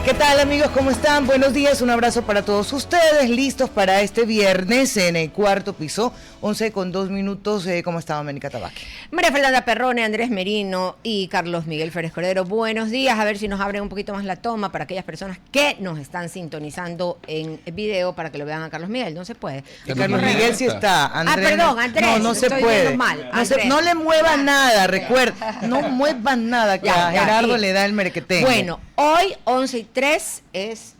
¿Qué tal, amigos? ¿Cómo están? Buenos días, un abrazo para todos ustedes, listos para este viernes en el cuarto piso, 11:02. ¿Cómo está Doménica Tabaque? María Fernanda Perrone, Andrés Merino y Carlos Miguel Férez Cordero, buenos días. A ver si nos abren un poquito más la toma para aquellas personas que nos están sintonizando en video para que lo vean a Carlos Miguel. No se puede. Carlos Miguel sí está. Andrés, perdón, Andrés. No se puede. Mal. No le muevan nada, recuerda. No muevan nada, que a Gerardo le da el merquetén. Bueno, hoy 11:03 es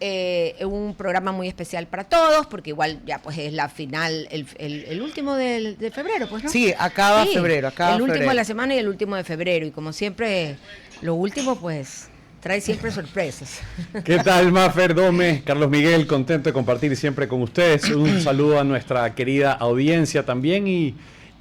un programa muy especial para todos, porque igual ya pues es la final, el último de febrero, pues, ¿no? Sí, acaba febrero. El último de la semana y el último de febrero, y como siempre, lo último pues trae siempre sorpresas. ¿Qué tal, Mafer, Dome? Carlos Miguel, contento de compartir siempre con ustedes. Un saludo a nuestra querida audiencia también y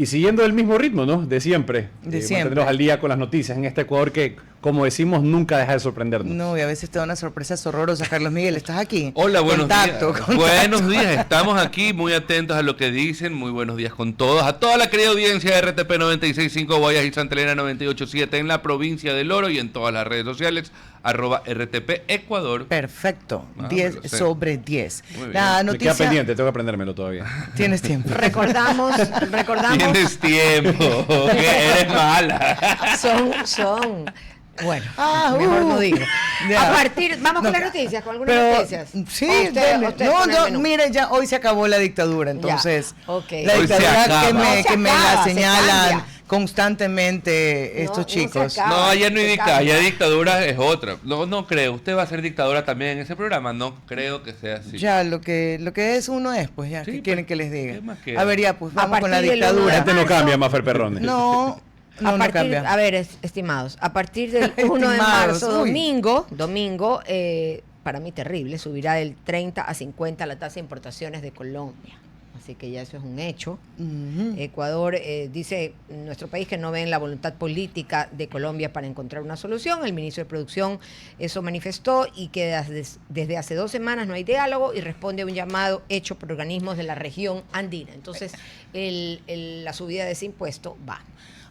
siguiendo el mismo ritmo, ¿no? De siempre. Mantenernos al día con las noticias en este Ecuador que, como decimos, nunca deja de sorprendernos. No, y a veces te da unas sorpresas horrorosas. Carlos Miguel, ¿estás aquí? Hola, buenos días. Contacto. Buenos días, estamos aquí muy atentos a lo que dicen. Muy buenos días con todos. A toda la querida audiencia de RTP 96.5 Guayas y Santa Elena 98.7 en la provincia del Oro y en todas las redes sociales, @RTP Ecuador. Perfecto, 10/10. La noticia... Me queda pendiente, tengo que aprendérmelo todavía. Tienes tiempo. Recordamos. Tienes tiempo, que eres mala. Son. Bueno, mejor no digo. Vamos con las noticias, con algunas noticias. Sí, mire, ya hoy se acabó la dictadura, entonces. Okay. La Hoy dictadura que me la se señalan cambia constantemente estos chicos. No, allá no hay dictadura, allá dictadura es otra. No creo. ¿Usted va a ser dictadora también en ese programa? No creo que sea así. Ya, lo que es uno es, pues ya, sí, ¿qué quieren que les diga? ¿Qué A ver, ya, pues vamos con la dictadura. Este no cambia, Mafer Perrone. No cambia. A ver, estimados, a partir del 1 de marzo, domingo, para mí terrible, subirá del 30 a 50 la tasa de importaciones de Colombia. Así que ya eso es un hecho. Ecuador dice, nuestro país, que no ven la voluntad política de Colombia para encontrar una solución. El ministro de Producción eso manifestó, y que desde hace 2 semanas no hay diálogo, y responde a un llamado hecho por organismos de la región andina. Entonces, la subida de ese impuesto va.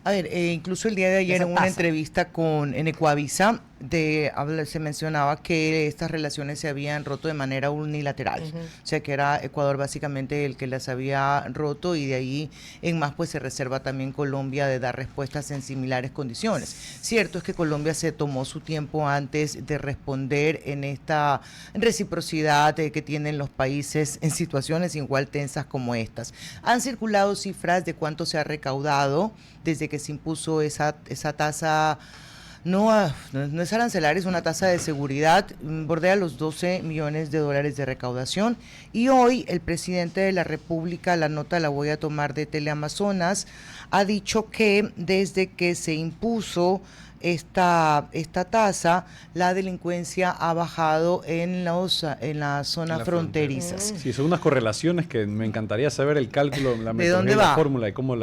A ver, incluso el día de ayer en una entrevista en Ecuavisa se mencionaba que estas relaciones se habían roto de manera unilateral. O sea, que era Ecuador básicamente el que las había roto, y de ahí en más pues se reserva también Colombia de dar respuestas en similares condiciones. Cierto es que Colombia se tomó su tiempo antes de responder en esta reciprocidad que tienen los países en situaciones igual tensas como estas. Han circulado cifras de cuánto se ha recaudado desde que se impuso esa tasa. No es arancelaria, es una tasa de seguridad, bordea los $12 millones de recaudación. Y hoy el presidente de la República, la nota la voy a tomar de Teleamazonas, ha dicho que desde que se impuso esta tasa, la delincuencia ha bajado en las zonas fronterizas. Sí, son unas correlaciones que me encantaría saber el cálculo, la metodología, la fórmula y cómo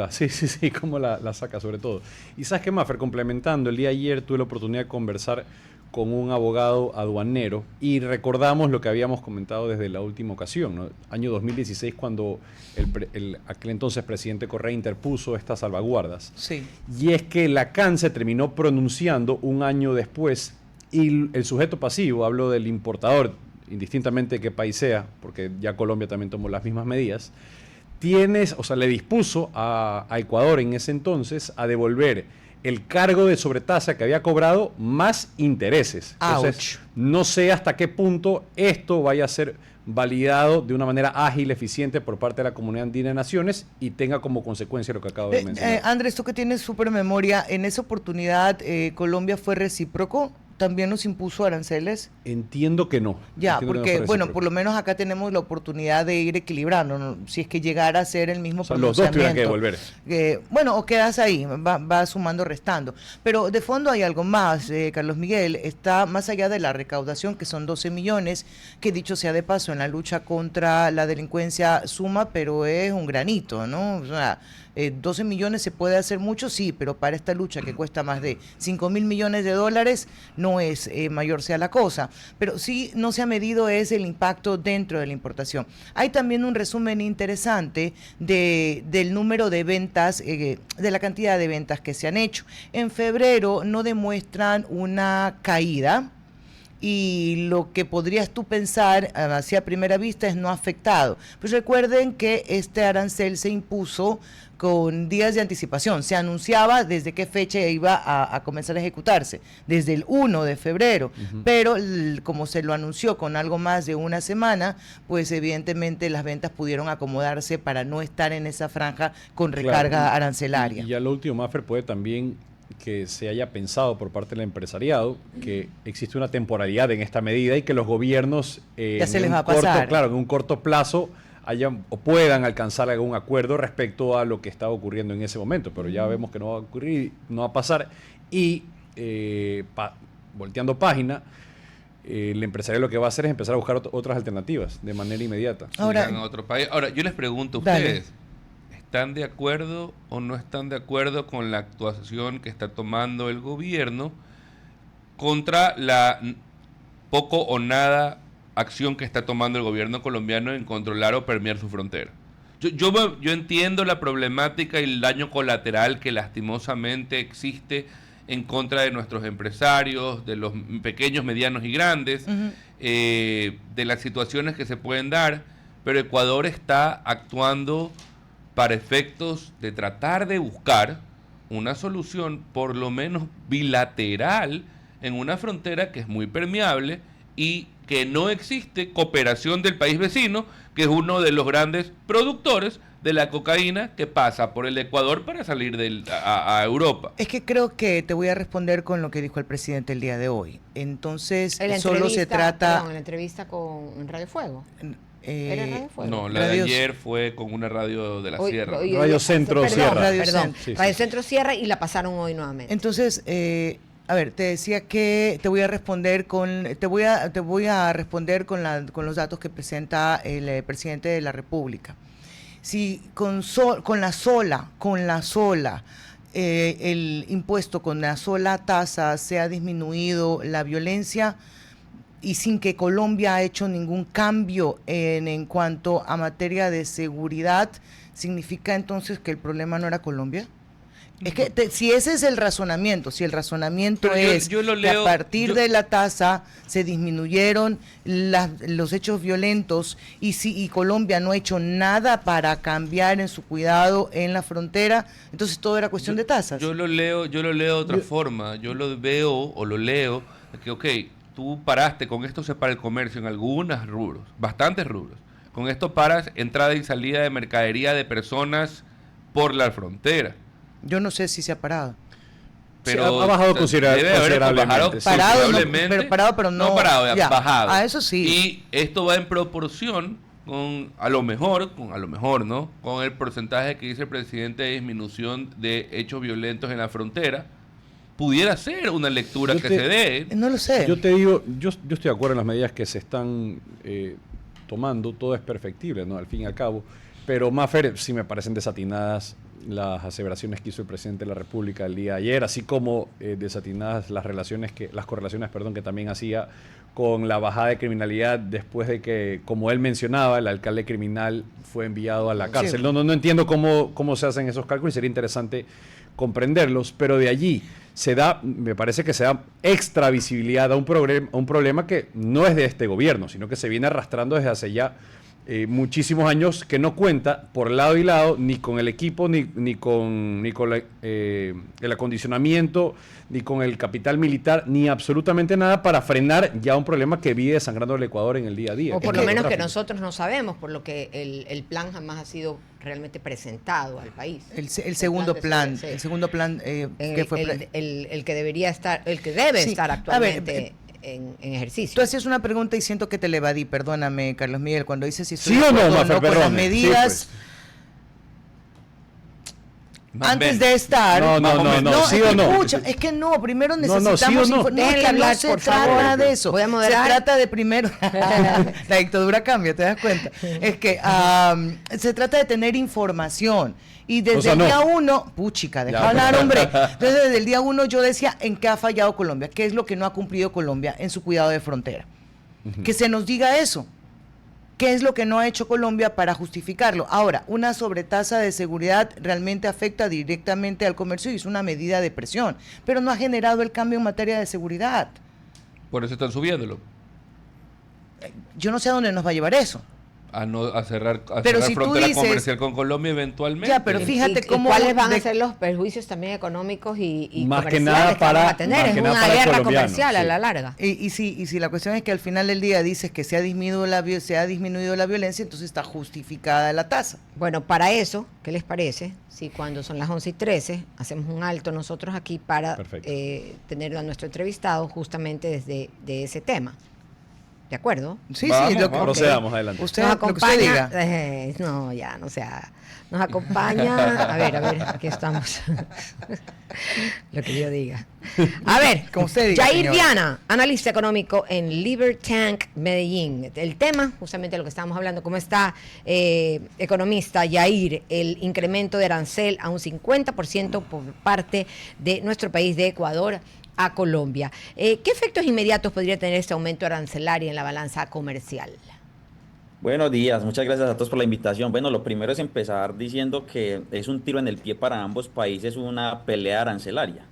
cómo la saca sobre todo. Y sabes qué, Mafer, complementando, el día de ayer tuve la oportunidad de conversar con un abogado aduanero y recordamos lo que habíamos comentado desde la última ocasión, ¿no? Año 2016, cuando aquel entonces presidente Correa interpuso estas salvaguardas. Sí. Y es que la CAN se terminó pronunciando un año después, y el sujeto pasivo, hablo del importador, indistintamente de qué país sea, porque ya Colombia también tomó las mismas medidas, le dispuso a Ecuador en ese entonces a devolver el cargo de sobretasa que había cobrado más intereses. Entonces, no sé hasta qué punto esto vaya a ser validado de una manera ágil, eficiente por parte de la Comunidad Andina de Naciones y tenga como consecuencia lo que acabo de mencionar. Andrés, tú que tienes súper memoria, en esa oportunidad Colombia fue recíproco. ¿También nos impuso aranceles? Entiendo que no. Ya, porque, bueno, por lo menos acá tenemos la oportunidad de ir equilibrando, ¿no? Si es que llegara a ser el mismo pronunciamiento. Los dos tuvieran que devolver. Bueno, o quedas ahí, va sumando, restando. Pero de fondo hay algo más, Carlos Miguel, está más allá de la recaudación, que son 12 millones, que dicho sea de paso, en la lucha contra la delincuencia suma, pero es un granito, ¿no? O sea, 12 millones se puede hacer mucho, sí, pero para esta lucha que cuesta más de 5.000 millones de dólares, no es mayor sea la cosa. Pero sí no se ha medido es el impacto dentro de la importación. Hay también un resumen interesante del número de ventas, de la cantidad de ventas que se han hecho. En febrero no demuestran una caída, y lo que podrías tú pensar así a primera vista es no afectado. Pues recuerden que este arancel se impuso con días de anticipación. Se anunciaba desde qué fecha iba a comenzar a ejecutarse, desde el 1 de febrero, pero como se lo anunció con algo más de una semana, pues evidentemente las ventas pudieron acomodarse para no estar en esa franja con recarga arancelaria. Y ya lo último, Mafer, puede también que se haya pensado por parte del empresariado que existe una temporalidad en esta medida y que los gobiernos ya se les va a pasar. Claro, en un corto plazo hayan o puedan alcanzar algún acuerdo respecto a lo que estaba ocurriendo en ese momento, pero ya vemos que no va a ocurrir, no va a pasar, y volteando página, el empresario lo que va a hacer es empezar a buscar otras alternativas de manera inmediata. Ahora, en otro país. Ahora, yo les pregunto a ustedes, ¿están de acuerdo o no están de acuerdo con la actuación que está tomando el gobierno contra la poco o nada acción que está tomando el gobierno colombiano en controlar o permear su frontera? Yo entiendo la problemática y el daño colateral que lastimosamente existe en contra de nuestros empresarios, de los pequeños, medianos y grandes, de las situaciones que se pueden dar, pero Ecuador está actuando para efectos de tratar de buscar una solución por lo menos bilateral en una frontera que es muy permeable y que no existe cooperación del país vecino, que es uno de los grandes productores de la cocaína que pasa por el Ecuador para salir a Europa. Es que creo que te voy a responder con lo que dijo el presidente el día de hoy. Entonces, solo se trata... En la entrevista con Radio Fuego. ¿Era Radio Fuego? No, la de ayer fue con una radio de la Sierra. Radio Centro Sierra. Radio Centro Sierra, y la pasaron hoy nuevamente. Entonces, a ver, te decía que te voy a responder con los datos que presenta el presidente de la República. Si con la sola el impuesto, con la sola tasa se ha disminuido la violencia y sin que Colombia ha hecho ningún cambio en cuanto a materia de seguridad, ¿significa entonces que el problema no era Colombia? Es que si ese es el razonamiento, si el razonamiento es que a partir de la tasa se disminuyeron los hechos violentos y Colombia no ha hecho nada para cambiar en su cuidado en la frontera, entonces todo era cuestión de tasas. Yo lo leo de otra forma, yo lo veo o lo leo, que tú paraste, con esto se para el comercio en algunos rubros, bastantes rubros, con esto paras entrada y salida de mercadería de personas por la frontera. Yo no sé si se ha parado. Pero ha bajado considerablemente. Parado, pero no. No parado, ya, bajado. A eso sí. Y esto va en proporción con, a lo mejor, ¿no? Con el porcentaje que dice el presidente de disminución de hechos violentos en la frontera. Pudiera ser una lectura se dé. No lo sé. Yo te digo, yo estoy de acuerdo en las medidas que se están tomando. Todo es perfectible, ¿no? Al fin y al cabo. Pero, Mafer, sí me parecen desatinadas las aseveraciones que hizo el presidente de la República el día de ayer, así como desatinadas las correlaciones que también hacía con la bajada de criminalidad después de que, como él mencionaba, el alcalde criminal fue enviado a la cárcel. Sí. No entiendo cómo se hacen esos cálculos y sería interesante comprenderlos, pero de allí me parece que se da extra visibilidad a un problema que no es de este gobierno, sino que se viene arrastrando desde hace ya muchísimos años, que no cuenta por lado y lado ni con el equipo, ni con el acondicionamiento, ni con el capital militar, ni absolutamente nada para frenar ya un problema que vive desangrando el Ecuador en el día a día. O por lo menos que nosotros no sabemos, por lo que el plan jamás ha sido realmente presentado al país. El segundo plan, el segundo plan que fue el que debería estar, el que debe estar actualmente. A ver, en ejercicio. Tú hacías una pregunta y siento que te le evadí, perdóname, Carlos Miguel, cuando dices si estoy ¿sí de acuerdo o no, con las medidas. Antes de estar... No, sí o no. Escucha, es que no, primero necesitamos... ¿sí o no? No se trata de eso. Voy a moderar. Se trata de primero... La dictadura cambia, ¿te das cuenta? Es que se trata de tener información. Y desde el día uno... Puchica, deja hablar, hombre. Entonces, desde el día uno yo decía en qué ha fallado Colombia, qué es lo que no ha cumplido Colombia en su cuidado de frontera. Que se nos diga eso. ¿Qué es lo que no ha hecho Colombia para justificarlo? Ahora, una sobretasa de seguridad realmente afecta directamente al comercio y es una medida de presión, pero no ha generado el cambio en materia de seguridad. Por eso están subiéndolo. Yo no sé a dónde nos va a llevar eso. A cerrar Si frontera comercial con Colombia eventualmente. Ya, pero fíjate cómo... ¿Cuáles van a ser los perjuicios también económicos y más comerciales que nada que vamos a tener? Es una guerra comercial a sí. la larga. Y si la cuestión es que al final del día dices que se ha disminuido la violencia, entonces está justificada la tasa. Bueno, para eso, ¿qué les parece? Si cuando son las 11:13 hacemos un alto nosotros aquí para tener a nuestro entrevistado justamente desde de ese tema. ¿De acuerdo? Sí, procedamos adelante. Nos acompaña, nos acompaña, a ver, aquí estamos. Lo que yo diga. A ver, como usted diga, Yair señor. Viana, analista económico en Libertank Medellín. El tema, justamente lo que estábamos hablando, ¿cómo está, economista Yair, el incremento de arancel a un 50% por parte de nuestro país de Ecuador a Colombia? ¿Qué efectos inmediatos podría tener este aumento arancelario en la balanza comercial? Buenos días, muchas gracias a todos por la invitación. Bueno, lo primero es empezar diciendo que es un tiro en el pie para ambos países, una pelea arancelaria.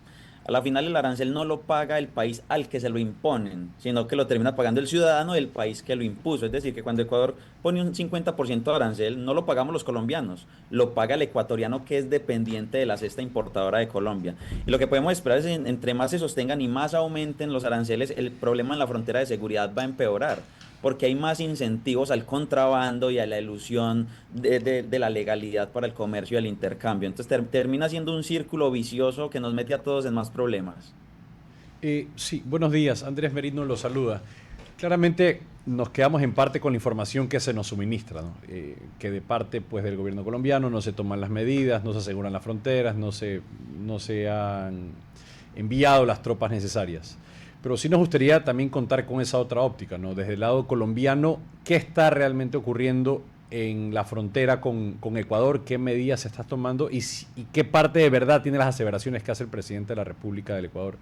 A la final el arancel no lo paga el país al que se lo imponen, sino que lo termina pagando el ciudadano del país que lo impuso. Es decir, que cuando Ecuador pone un 50% de arancel, no lo pagamos los colombianos, lo paga el ecuatoriano que es dependiente de la cesta importadora de Colombia. Y lo que podemos esperar es que entre más se sostengan y más aumenten los aranceles, el problema en la frontera de seguridad va a empeorar, porque hay más incentivos al contrabando y a la elusión de la legalidad para el comercio y el intercambio. Entonces termina siendo un círculo vicioso que nos mete a todos en más problemas. Sí, buenos días. Andrés Merino lo saluda. Claramente nos quedamos en parte con la información que se nos suministra, ¿no? Que de parte pues, del gobierno colombiano no se toman las medidas, no se aseguran las fronteras, no se han enviado las tropas necesarias. Pero sí nos gustaría también contar con esa otra óptica, ¿no? Desde el lado colombiano, ¿qué está realmente ocurriendo en la frontera con Ecuador? ¿Qué medidas se están tomando? ¿Y qué parte de verdad tiene las aseveraciones que hace el presidente de la República del Ecuador?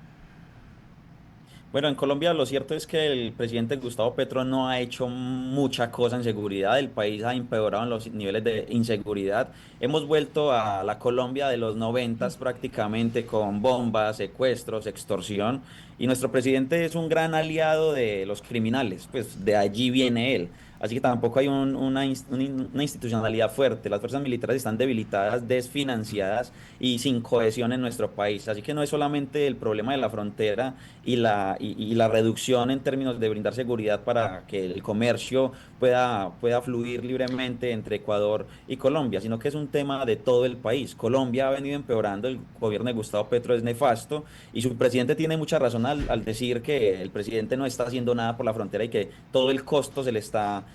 Bueno, en Colombia lo cierto es que el presidente Gustavo Petro no ha hecho mucha cosa en seguridad. El país ha empeorado en los niveles de inseguridad. Hemos vuelto a la Colombia de los 90 prácticamente, con bombas, secuestros, extorsión. Y nuestro presidente es un gran aliado de los criminales, pues de allí viene él. Así que tampoco hay una institucionalidad fuerte. Las fuerzas militares están debilitadas, desfinanciadas y sin cohesión en nuestro país. Así que no es solamente el problema de la frontera y la reducción en términos de brindar seguridad para que el comercio pueda fluir libremente entre Ecuador y Colombia, sino que es un tema de todo el país. Colombia ha venido empeorando, el gobierno de Gustavo Petro es nefasto y su presidente tiene mucha razón al decir que el presidente no está haciendo nada por la frontera y que todo el costo se le está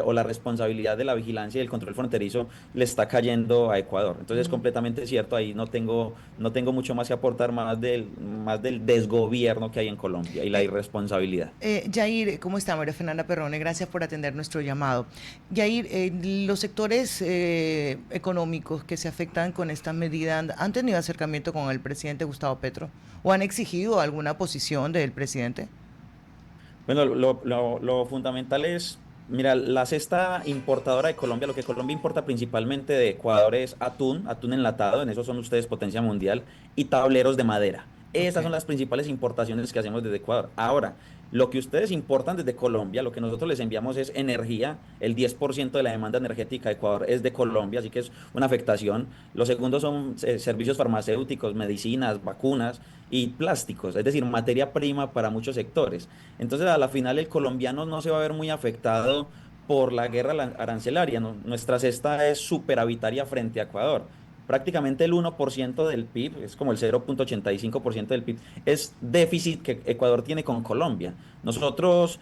o la responsabilidad de la vigilancia y el control fronterizo le está cayendo a Ecuador. Entonces es completamente cierto, ahí no tengo mucho más que aportar más del desgobierno que hay en Colombia y la irresponsabilidad. Yair, ¿cómo está? María Fernanda Perrone, gracias por atender nuestro llamado. Yair, los sectores económicos que se afectan con esta medida, ¿han tenido acercamiento con el presidente Gustavo Petro o han exigido alguna posición del presidente? Bueno, lo fundamental es, mira, la cesta importadora de Colombia, lo que Colombia importa principalmente de Ecuador es atún enlatado, en eso son ustedes potencia mundial, y tableros de madera. Esas son las principales importaciones que hacemos desde Ecuador. Ahora, lo que ustedes importan desde Colombia, lo que nosotros les enviamos es energía. El 10% de la demanda energética de Ecuador es de Colombia, así que es una afectación. Lo segundo son servicios farmacéuticos, medicinas, vacunas y plásticos, es decir, materia prima para muchos sectores. Entonces, a la final, el colombiano no se va a ver muy afectado por la guerra arancelaria. Nuestra cesta es superavitaria frente a Ecuador. Prácticamente el 1% del PIB, es como el 0.85% del PIB, es déficit que Ecuador tiene con Colombia. Nosotros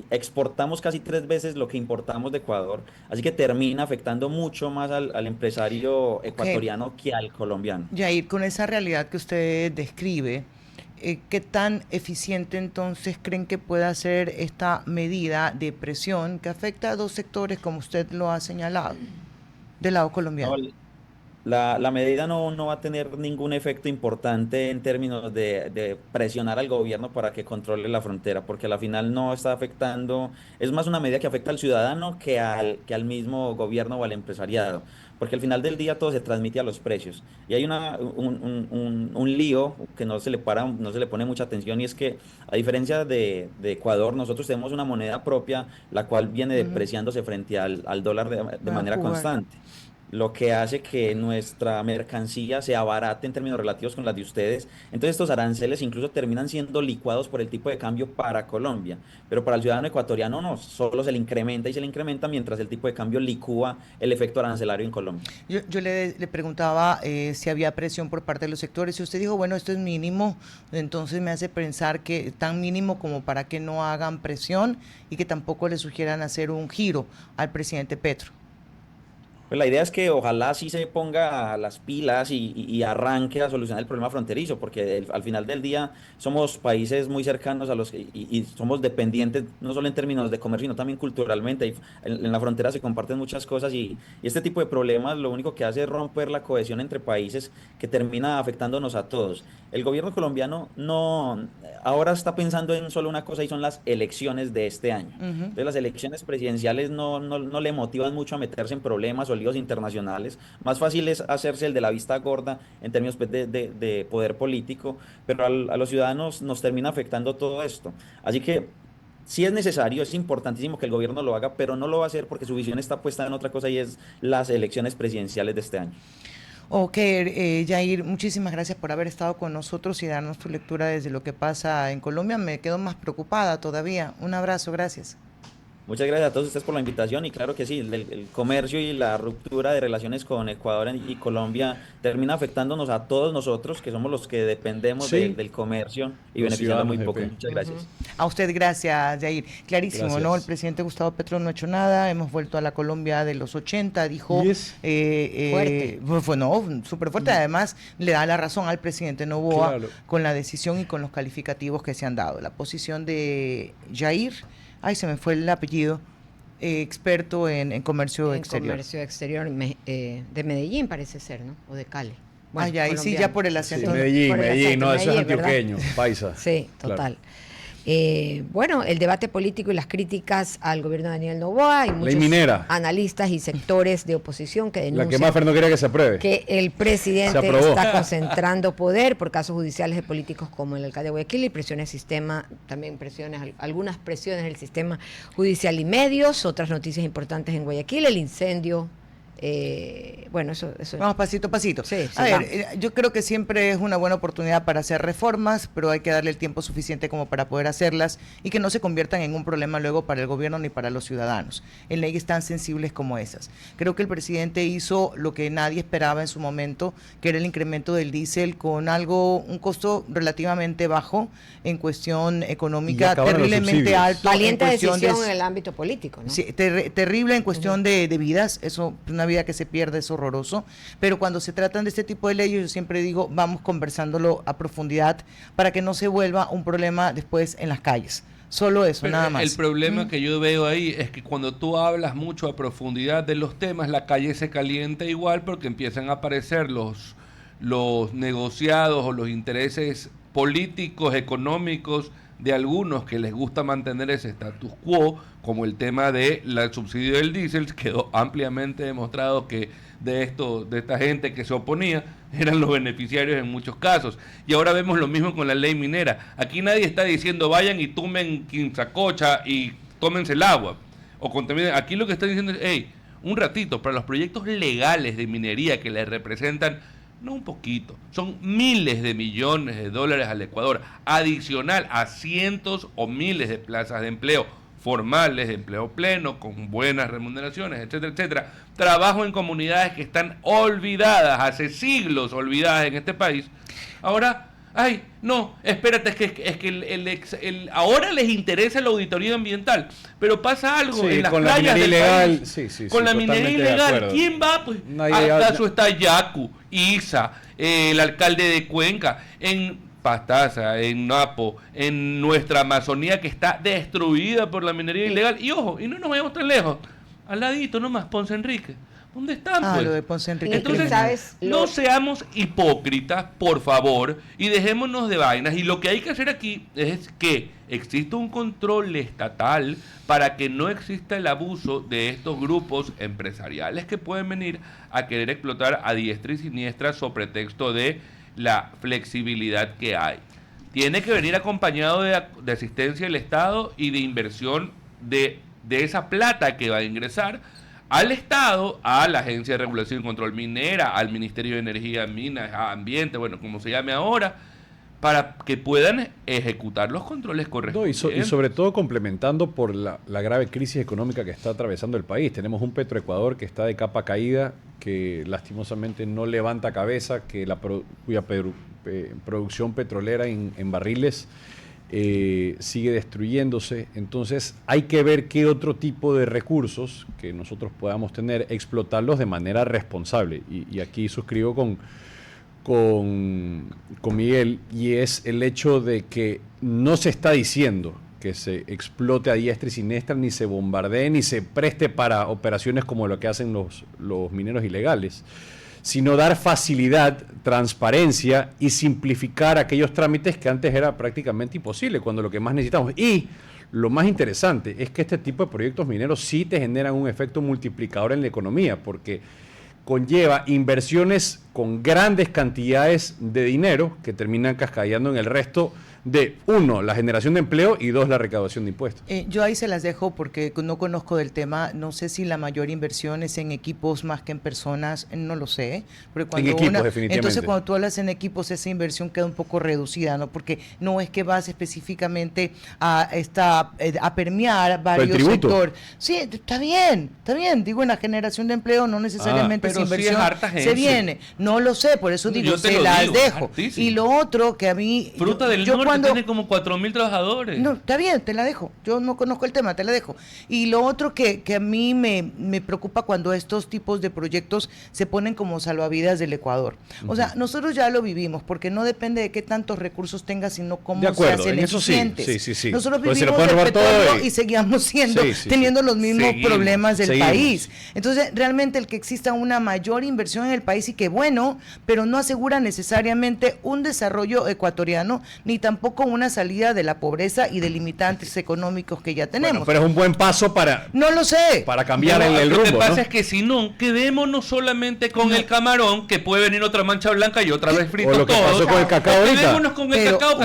exportamos casi 3 veces lo que importamos de Ecuador, así que termina afectando mucho más al empresario ecuatoriano que al colombiano. Yair, con esa realidad que usted describe, ¿qué tan eficiente entonces creen que pueda ser esta medida de presión que afecta a dos sectores, como usted lo ha señalado, del lado colombiano? La medida no va a tener ningún efecto importante en términos de presionar al gobierno para que controle la frontera, porque a la final no está afectando, es más una medida que afecta al ciudadano que al mismo gobierno o al empresariado, porque al final del día todo se transmite a los precios. Y hay un lío que no se le pone mucha atención, y es que a diferencia de Ecuador, nosotros tenemos una moneda propia, la cual viene depreciándose frente al dólar de manera constante, lo que hace que nuestra mercancía se abarate en términos relativos con las de ustedes. Entonces estos aranceles incluso terminan siendo licuados por el tipo de cambio para Colombia, pero para el ciudadano ecuatoriano no, solo se le incrementa y se le incrementa mientras el tipo de cambio licúa el efecto arancelario en Colombia. Yo le preguntaba si había presión por parte de los sectores y usted dijo, bueno, esto es mínimo, entonces me hace pensar que tan mínimo como para que no hagan presión y que tampoco le sugieran hacer un giro al presidente Petro. Pues la idea es que ojalá sí se ponga las pilas y arranque a solucionar el problema fronterizo, porque al final del día somos países muy cercanos a los y somos dependientes, no solo en términos de comercio, sino también culturalmente. Y en la frontera se comparten muchas cosas y este tipo de problemas lo único que hace es romper la cohesión entre países, que termina afectándonos a todos. El gobierno colombiano ahora está pensando en solo una cosa, y son las elecciones de este año. Entonces las elecciones presidenciales no le motivan mucho a meterse en problemas o líos internacionales. Más fácil es hacerse el de la vista gorda en términos de poder político, pero a los ciudadanos nos termina afectando todo esto. Así que sí es necesario, es importantísimo que el gobierno lo haga, pero no lo va a hacer porque su visión está puesta en otra cosa, y es las elecciones presidenciales de este año. Ok, Yair, muchísimas gracias por haber estado con nosotros y darnos tu lectura desde lo que pasa en Colombia. Me quedo más preocupada todavía. Un abrazo, gracias. Muchas gracias a todos ustedes por la invitación, y claro que sí, el comercio y la ruptura de relaciones con Ecuador y Colombia termina afectándonos a todos nosotros, que somos los que dependemos del comercio y beneficiando muy poco. Muchas gracias. A usted gracias, Yair. Clarísimo, Gracias. ¿no? El presidente Gustavo Petro no ha hecho nada, hemos vuelto a la Colombia de los 80, dijo... Fuerte. No, súper fuerte, además le da la razón al presidente Noboa con la decisión y con los calificativos que se han dado. La posición de Yair... Ay, se me fue el apellido, experto en comercio exterior. Comercio exterior de Medellín parece ser, ¿no? O de Cali. Bueno, ahí sí, ya por el acento. Sí, Medellín, no, eso es antioqueño, paisa. Sí, total. Claro. Bueno, el debate político y las críticas al gobierno de Daniel Noboa, hay muchos analistas y sectores de oposición que denuncian la que Maffer no quiere que se apruebe, que el presidente está concentrando poder por casos judiciales de políticos como el alcalde de Guayaquil y presiones sistema, también algunas presiones del sistema judicial y medios. Otras noticias importantes en Guayaquil, el incendio. Bueno, eso vamos pasito a pasito. Sí, a ver, yo creo que siempre es una buena oportunidad para hacer reformas, pero hay que darle el tiempo suficiente como para poder hacerlas y que no se conviertan en un problema luego para el gobierno ni para los ciudadanos en leyes tan sensibles como esas. Creo que el presidente hizo lo que nadie esperaba en su momento, que era el incremento del diésel con un costo relativamente bajo en cuestión económica, terriblemente alto. Valiente decisión en el ámbito político, ¿no? Sí, terrible en cuestión de vidas, eso, una vida que se pierde es horroroso, pero cuando se tratan de este tipo de leyes, yo siempre digo, vamos conversándolo a profundidad para que no se vuelva un problema después en las calles. Solo eso, pero nada más. El problema que yo veo ahí es que cuando tú hablas mucho a profundidad de los temas, la calle se calienta igual, porque empiezan a aparecer los negociados o los intereses políticos, económicos de algunos que les gusta mantener ese status quo, como el tema del subsidio del diésel. Quedó ampliamente demostrado que de esta gente que se oponía eran los beneficiarios en muchos casos. Y ahora vemos lo mismo con la ley minera. Aquí nadie está diciendo vayan y tomen quinzacocha y tómense el agua o contaminen. Aquí lo que están diciendo es, hey, un ratito, para los proyectos legales de minería que les representan, no un poquito, son miles de millones de dólares al Ecuador, adicional a cientos o miles de plazas de empleo formales, de empleo pleno, con buenas remuneraciones, etcétera, etcétera. Trabajo en comunidades que están olvidadas, hace siglos olvidadas en este país. Ahora, ay, no, espérate, es que ahora les interesa la auditoría ambiental, pero pasa algo en las playas del país. Con la minería ilegal, ¿quién va? Pues acaso está Yacu, Isa, el alcalde de Cuenca, en Pastaza, en Napo, en nuestra Amazonía que está destruida por la minería ilegal. Y ojo, y no nos vayamos tan lejos, al ladito nomás, Ponce Enrique. ¿Dónde están? Pues? Lo de Ponce Enrique. Entonces, ¿sabes? no seamos hipócritas, por favor, y dejémonos de vainas. Y lo que hay que hacer aquí es que exista un control estatal para que no exista el abuso de estos grupos empresariales que pueden venir a querer explotar a diestra y siniestra sobre pretexto de la flexibilidad que hay. Tiene que venir acompañado de asistencia del Estado y de inversión de esa plata que va a ingresar al Estado, a la Agencia de Regulación y Control Minera, al Ministerio de Energía, Minas, Ambiente, bueno, como se llame ahora, para que puedan ejecutar los controles correspondientes. Y sobre todo complementando por la grave crisis económica que está atravesando el país. Tenemos un Petroecuador que está de capa caída, que lastimosamente no levanta cabeza, que cuya producción petrolera en barriles sigue destruyéndose. Entonces hay que ver qué otro tipo de recursos que nosotros podamos tener, explotarlos de manera responsable. Y aquí suscribo con Miguel, y es el hecho de que no se está diciendo que se explote a diestra y siniestra, ni se bombardee, ni se preste para operaciones como lo que hacen los mineros ilegales, sino dar facilidad, transparencia y simplificar aquellos trámites que antes era prácticamente imposible, cuando lo que más necesitamos. Y lo más interesante es que este tipo de proyectos mineros sí te generan un efecto multiplicador en la economía, porque conlleva inversiones con grandes cantidades de dinero que terminan cascadeando en el resto de, uno, la generación de empleo, y dos, la recaudación de impuestos. Yo ahí se las dejo porque no conozco del tema. No sé si la mayor inversión es en equipos más que en personas, no lo sé. Porque cuando en equipos, definitivamente. Entonces, cuando tú hablas en equipos, esa inversión queda un poco reducida, ¿no? Porque no es que vas específicamente a permear varios sectores. Sí, está bien. Digo, en la generación de empleo no necesariamente esa inversión se viene. No lo sé, por eso digo, se las dejo. Hartísimo. Y lo otro que a mí... Fruta del Norte tiene como 4.000 trabajadores. No, está bien, te la dejo. Yo no conozco el tema, te la dejo. Y lo otro que a mí me preocupa cuando estos tipos de proyectos se ponen como salvavidas del Ecuador. O sea, nosotros ya lo vivimos, porque no depende de qué tantos recursos tengas, sino cómo se hacen eficientes. Sí. Nosotros vivimos del petróleo y seguíamos teniendo los mismos problemas del país. Entonces, realmente el que exista una mayor inversión en el país, y que bueno, pero no asegura necesariamente un desarrollo ecuatoriano, ni tampoco una salida de la pobreza y de limitantes económicos que ya tenemos. Bueno, pero es un buen paso para... No lo sé. Para cambiar el rumbo, Lo que pasa, ¿no? es que si no, quedémonos solamente con el camarón, que puede venir otra mancha blanca y otra vez frito todo. O lo que pasó con el cacao ahorita. Quedémonos con el cacao.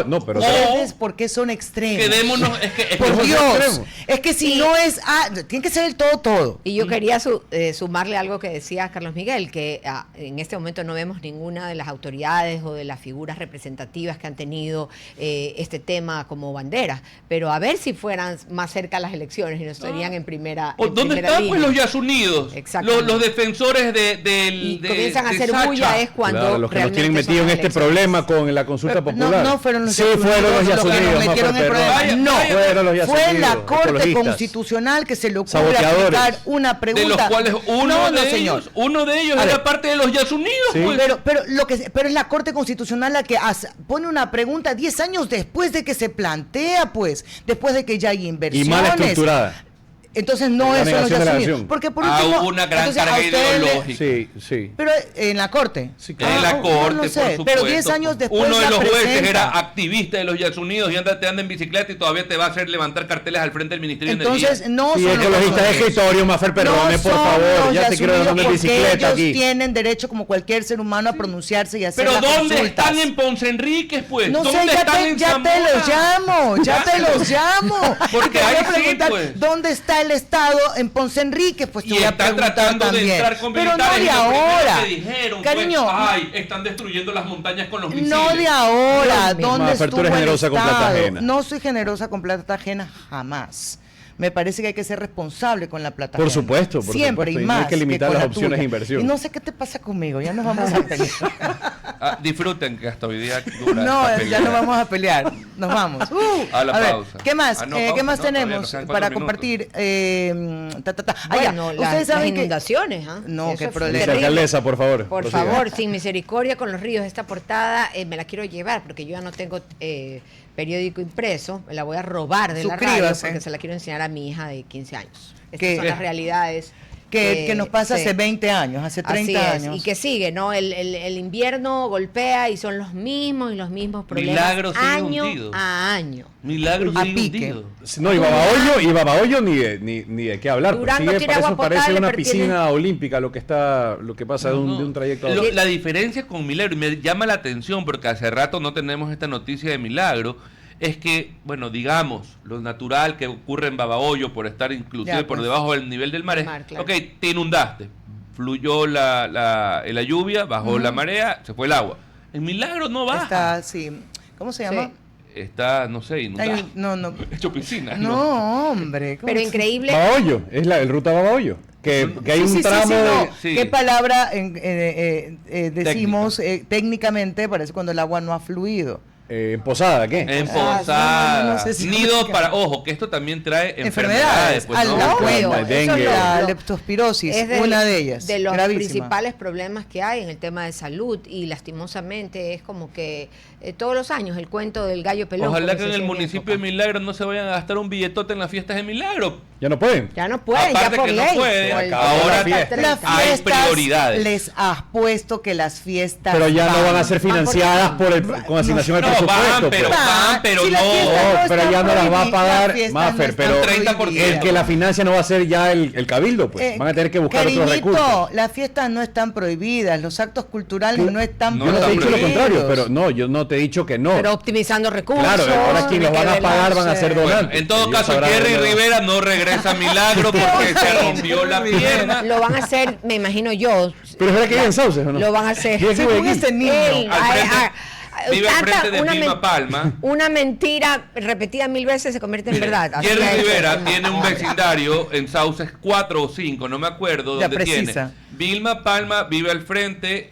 No, pero... Ustedes, ¿por qué son extremos? Quedémonos... Por Dios. Es que si no es... tiene que ser el todo. Y yo quería sumarle algo que decía Carlos Miguel, que en este momento no vemos ninguna de las autoridades o de las figuras representativas que han tenido este tema como bandera, pero a ver si fueran más cerca las elecciones y no estarían en primera ¿Dónde están pues los Yasunidos? Los defensores y comienzan a hacer bulla es cuando claro, los que nos tienen metidos en este problema con la consulta popular. No fueron los Yasunidos. Sí, fueron los Yasunidos. Metieron el problema. No, fueron los Yasunidos. Fue la Corte Constitucional que se le ocurre aplicar una pregunta. De los cuales uno de ellos era parte de los Yasunidos. Sí. Pues. Pero es la Corte Constitucional la que pone una pregunta 10 años después de que se plantea, pues, después de que ya hay inversiones. Y mal estructurada. Entonces no es solo Yasunidos. Porque por último, hubo una gran carga ideológica. Sí. Pero en la Corte. Sí, en la Corte, no sé, por supuesto. pero 10 años después uno de los jueces presenta. era activista de los Yasunidos y te anda en bicicleta y todavía te va a hacer levantar carteles al frente del Ministerio de Energía. Entonces no sí, son ecologista de escritorio, Mafer, perdone, por favor. Ya te quiero andar en bicicleta ellos aquí. Tienen derecho, como cualquier ser humano, a pronunciarse y hacer Pero ¿dónde consultas. están en Ponce Enríquez, pues? No sé, ¿Dónde están en ya te los llamo. Porque ahí sí, pues. ¿Dónde está el Estado en Ponce Enríquez? Pues te Y voy a están preguntar tratando también. de entrar con Pero no militares de y lo primero ahora. que dijeron Cariño, fue, están destruyendo las montañas con los misiles. no de ahora. ¿Dónde Mafer, tú eres estuvo el generosa con plata Estado? ajena. No soy generosa con plata ajena, jamás. Me parece que hay que ser responsable con la plata. Por ajena. supuesto, Siempre y y no más. hay que limitar con las la opciones tuya. de inversión. Y no sé qué te pasa conmigo, ya nos vamos a pelear. Disfruten que hasta hoy día dura No, esta ya pelea. no vamos a pelear. Nos vamos. A la ver, pausa. ¿qué más? Pausa, ¿Qué más todavía tenemos nos quedan 4 para minutos. compartir? Bueno, Ustedes las saben que... inundaciones. No, Eso qué fue problema. terrible. Alcaldesa, por favor. Por prosiga. favor, sin misericordia con los ríos. Esta portada me la quiero llevar porque yo ya no tengo periódico impreso. Me la voy a robar de la radio Suscríbase. porque se la quiero enseñar a mi hija de 15 años. ¿Qué? Estas son las realidades que nos pasa sí. hace 20 años, hace 30 Así es, años. y que sigue, ¿no? El invierno golpea y son los mismos problemas Milagro sigue año hundido. a año. Milagro A sigue pique. hundido. No, y Babahoyo ni de qué hablar. Durango Sigue, tiene agua parece potable, una pero piscina olímpica lo que pasa de un trayecto a otro. La diferencia con Milagro, y me llama la atención porque hace rato no tenemos esta noticia de Milagro, es que, bueno, digamos, lo natural que ocurre en Babahoyo por estar inclusive Ya, por pues. debajo del nivel del mar, Claro. ok, te inundaste, fluyó la lluvia, bajó la marea, se fue el agua. En Milagro no baja. Está, sí. ¿Cómo se llama? Sí. Está, no sé, inundado. Ay, no. Hecho piscina. No, hombre. ¿cómo Pero se- increíble. Babahoyo, es el ruta Babahoyo. Que hay un Sí, tramo no. de... Sí. ¿Qué palabra decimos técnicamente? Parece cuando el agua no ha fluido. En Posada, ¿qué? En no, Posada. no sé si- Nidos para, ojo, que esto también trae Enfermedades, pues, a ¿no? la Obvio, cuenta. dengue. eso La lo- leptospirosis, es una de ellas. de los gravísima. principales problemas que hay en el tema de salud y lastimosamente es como que todos los años el cuento del gallo pelón. Ojalá como que se en el decía municipio de época. Milagro no se vayan a gastar un billetote en las fiestas de Milagro. Ya no pueden. Ya no pueden, ya Aparte por que no ley. pueden, Por el- ahora hasta fiesta. 30. Las Hay fiestas, prioridades. les has puesto que las fiestas Pero ya no van a ser Van financiadas con asignación al No, presupuesto. van, pero pues. van, pero Si no. las fiestas No, pero están ya no las va a prohibidas, pagar las fiestas Maffer, no pero están 30%. prohibidas. El que la financia no va a ser ya el cabildo, pues. Van a tener que buscar otros Cariñito, recursos. las fiestas no están prohibidas, los actos culturales no están No Yo no te he están dicho lo prohibidos. contrario, pero no, yo no te he dicho que no. Pero optimizando recursos. Claro, ahora quien los hay que van a ver pagar las, van a ser Bueno, donantes. en todo Ellos caso, sabrán Jerry dónde va. Rivera no regresa a Milagro porque se rompió la pierna. Lo van a hacer, me imagino yo. Pero es verdad que vive en Sauces, ¿o no? Lo van a hacer. Vive aquí, Según vive aquí. este niño. Él, Al frente- vive al tanta- frente de una Vilma men- Palma. Una mentira repetida 1000 veces se convierte en verdad. Así Jerry es. Rivera tiene un vecindario en Sauces 4 o 5, no me acuerdo, Ya donde precisa. tiene. Vilma Palma vive al frente,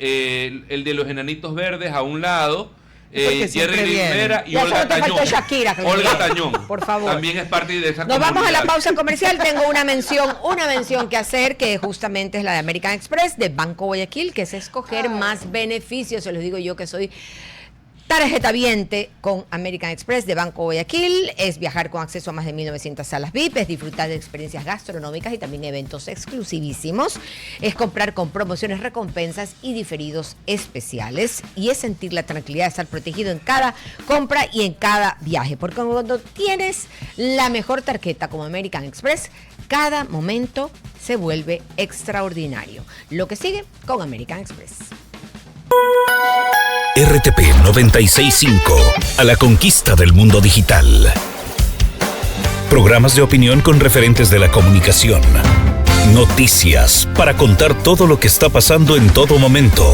el de los enanitos verdes a un lado. Porque siempre Jerry viene. Rivera y Ya Olga solo te faltó Tañón. Shakira, que Olga viene. Tañón. Por favor. También es parte de esa Nos vamos a la comunidad. pausa comercial. Tengo una mención que hacer, que justamente es la de American Express, de Banco Guayaquil, que es escoger más beneficios. Se los digo yo que soy tarjetaviente con American Express de Banco Guayaquil. Es viajar con acceso a más de 1900 salas VIP, es disfrutar de experiencias gastronómicas y también eventos exclusivísimos. Es comprar con promociones, recompensas y diferidos especiales. Y es sentir la tranquilidad de estar protegido en cada compra y en cada viaje. Porque cuando tienes la mejor tarjeta como American Express, cada momento se vuelve extraordinario. Lo que sigue con American Express. RTP 965, a la conquista del mundo digital. Programas de opinión con referentes de la comunicación. Noticias para contar todo lo que está pasando en todo momento.